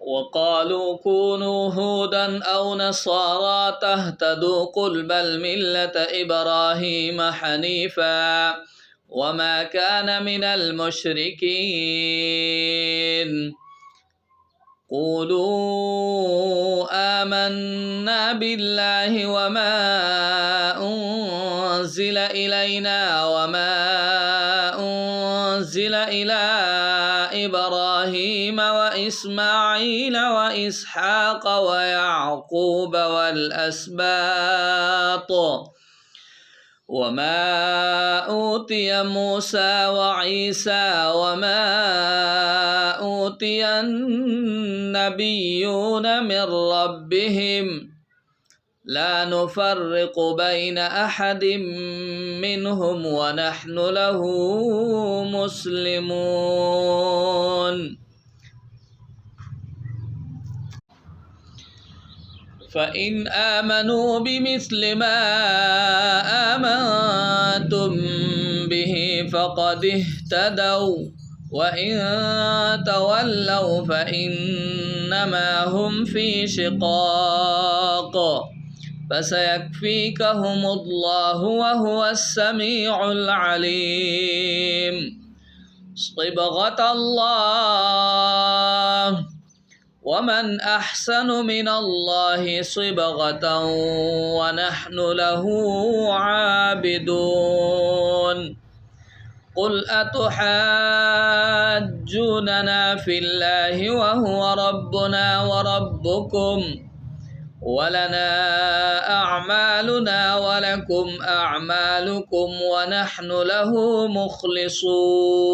وقالوا كونوا هودا أو نصارى تهتدوا قل بل ملة إبراهيم حنيفا وما كان من المشركين قولوا آمنا بالله وما أنزل إلينا وما أنزل إلى إبراهيم وإسماعيل وإسحاق ويعقوب والأسباط وما أوتي موسى وعيسى وما أوتي النبيون من ربهم لا نفرق بين أحد منهم ونحن له مسلمون فإن آمنوا بمثل ما آمنتم به فقد اهتدوا وإن تولوا فإنما هم في شقاق فسيكفيكهم الله وهو السميع العليم صبغة الله ومن أحسن من الله صبغة ونحن له عابدون قل أتحاجوننا في الله وهو ربنا وربكم ولنا أعمالنا ولكم أعمالكم ونحن له مخلصون